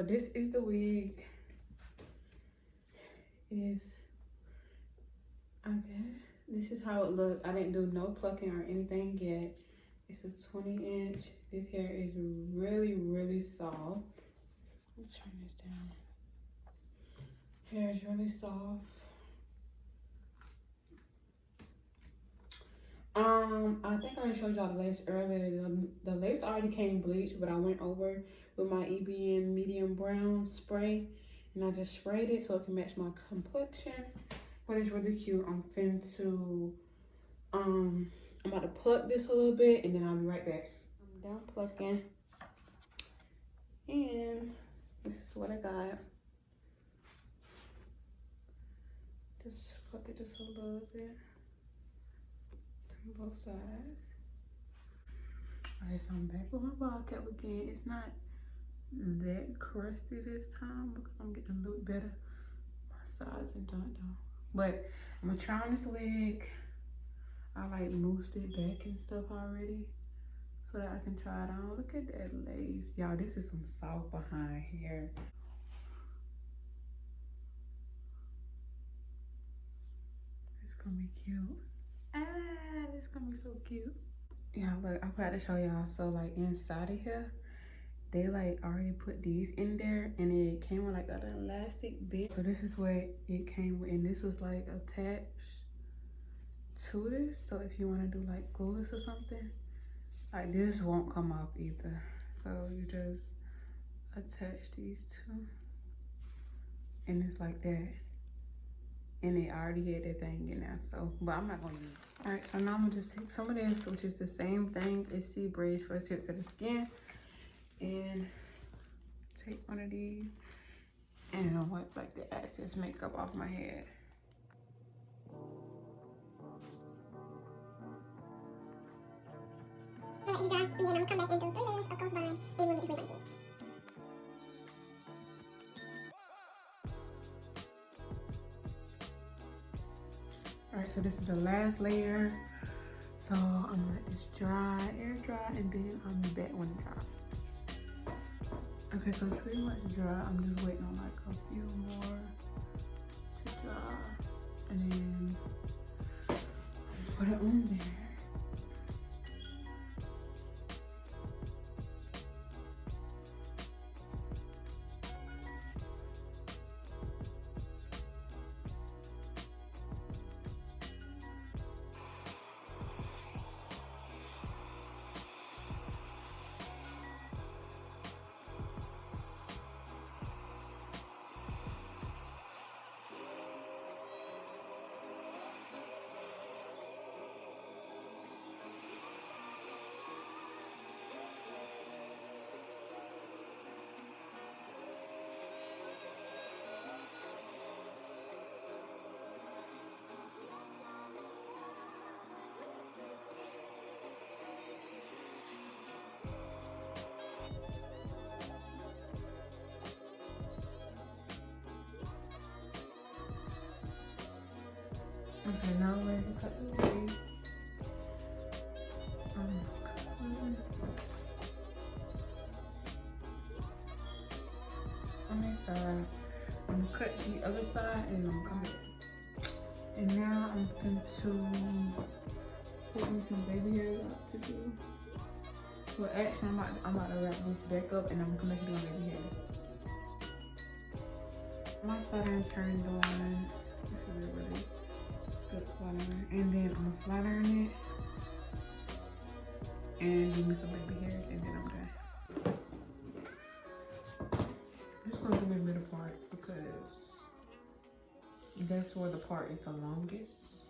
this is the wig. This is how it looked. I didn't do no plucking or anything yet. It's a 20-inch. This hair is really, really soft. Let's turn this down. Hair is really soft. I think I already showed y'all the lace earlier. The lace already came bleached, but I went over with my EBN medium brown spray, and I just sprayed it so it can match my complexion. But it's really cute. I'm about to pluck this a little bit, and then I'll be right back. I'm done plucking, and this is what I got. Just pluck it just a little bit on both sides. Alright, so I'm back with my ball cap again. It's not that crusty this time because I'm getting a little better size and done though. But I'm gonna try on this wig. I like moosed it back and stuff already so that I can try it on. Look at that lace. Y'all, this is some soft behind hair. It's gonna be cute. It's gonna be so cute. Yeah, look, I'm about to show y'all. So like inside of here, they like already put these in there, and it came with like an elastic bit. So this is what it came with, and this was like attached to this. So if you want to do like glueless or something, like this won't come off either. So you just attach these two, and it's like that. And they already had that thing in there, so, but I'm not gonna use it. All right, so now I'm gonna just take some of this, which is the same thing as sea braids for sensitive skin, and take one of these and wipe like the excess makeup off my head. And then I'm gonna come back and do 3 layers of false bond and remove it into my All right, so this is the last layer. So I'm gonna let this dry, air dry, and then I'll be back when it dries. Okay, so it's pretty much dry. I'm just waiting on like a few more to dry, and then put it on there. Okay, now I'm ready to cut the base. On this side, I'm gonna cut the other side and I'm gonna come back. And now I'm going to put me some baby hairs out to do. Well, actually, I'm about to wrap this back up and I'm gonna come back and do my baby hairs. My flat iron turned on. This is a really good flat iron. And then I'm gonna flat iron it and give me some baby hairs, and then I'm done. I'm just gonna do my middle part because that's where the part is the longest,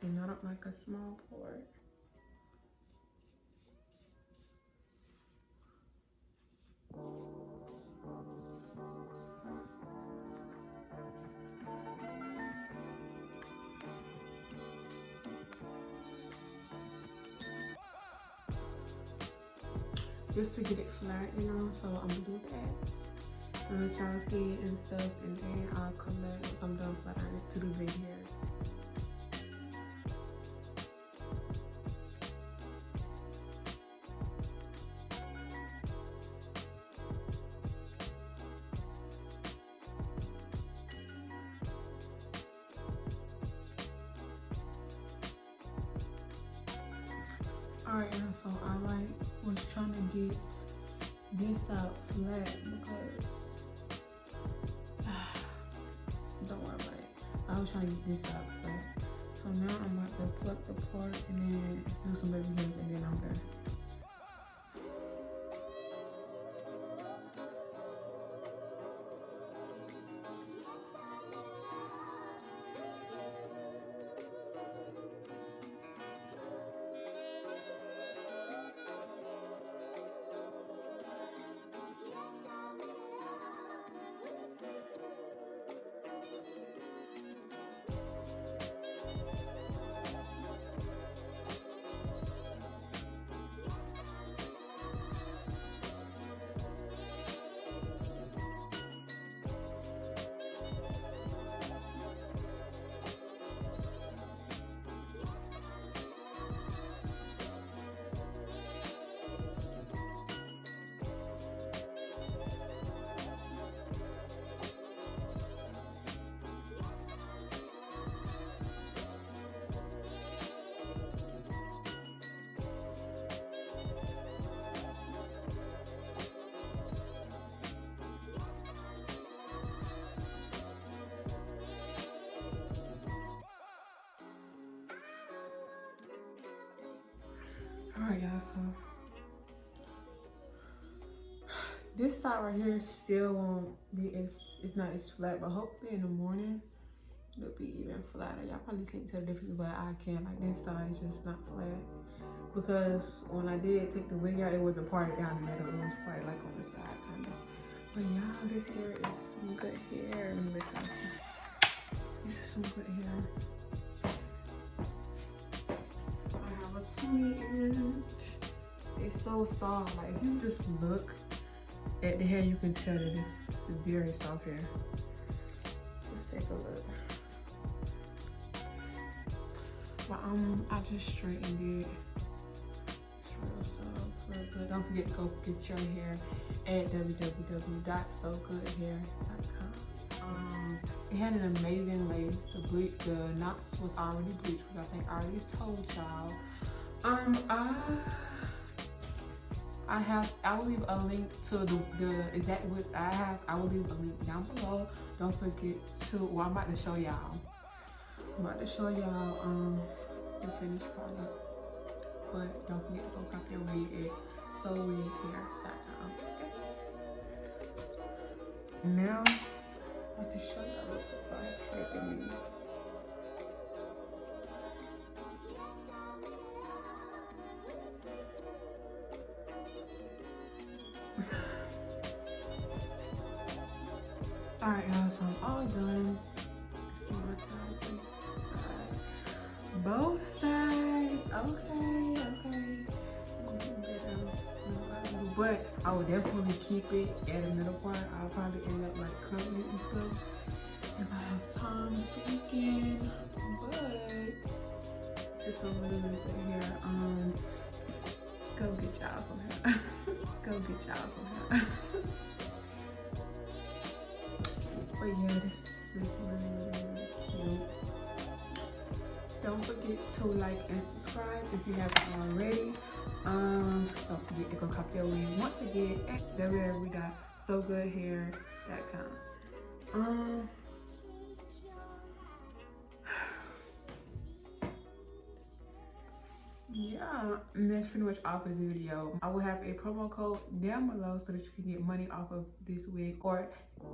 and I don't like a small part. Just to get it flat, you know, so I'm gonna do that. So that y'all see it and stuff, and then I'll come back once I'm done flat ironing to do baby hairs. was trying to get this out flat because don't worry about it. I was trying to get this out flat. So now I'm about to pluck the part and then do some baby hairs and then I'm done. Alright y'all, so this side right here still won't be it's not as flat, but hopefully in the morning it'll be even flatter. Y'all probably can't tell the difference, but I can. Like this side is just not flat because when I did take the wig out, it wasn't parted down the middle, it was parted like on the side kind of. But y'all, this hair is some good hair. Let me let y'all see. This is some good hair. I have a 20-inch. It's so soft. Like if you just look at the hair, you can tell that it's very soft hair. Just take a look. But I just straightened it. It's real soft, real good. Don't forget to go get your hair at www.SoGoodHair.com. It had an amazing lace. The knots was already bleached, which I think I already told y'all. I will leave a link to the exact width I have. I will leave a link down below. Don't forget to, well, I'm about to show y'all. I'm about to show y'all the finished product. But don't forget to go copy your wig at SoGoodHair.com. Okay. Now I can show y'all what the product recommend. Alright y'all, so I'm all done. See my side, both sides. Okay. But I will definitely keep it at the middle part. I'll probably end up like cutting it and stuff if I have time this weekend. But it's just a really good hair. Go get y'all some hair. Go get y'all some hair. But yeah, this is really cute. Don't forget to like and subscribe if you haven't already. Don't forget to go copy your wig once again at www.SoGoodHair.com. Yeah, and that's pretty much all for this video. I will have a promo code down below so that you can get money off of this wig or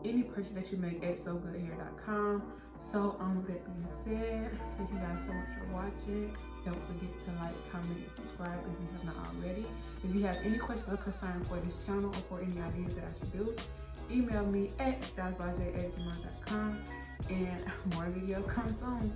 any purchase that you make at SoGoodHair.com. So with that being said, thank you guys so much for watching. Don't forget to like, comment, and subscribe if you have not already. If you have any questions or concerns for this channel or for any ideas that I should do, email me at stylesbyj@gmail.com, and more videos coming soon.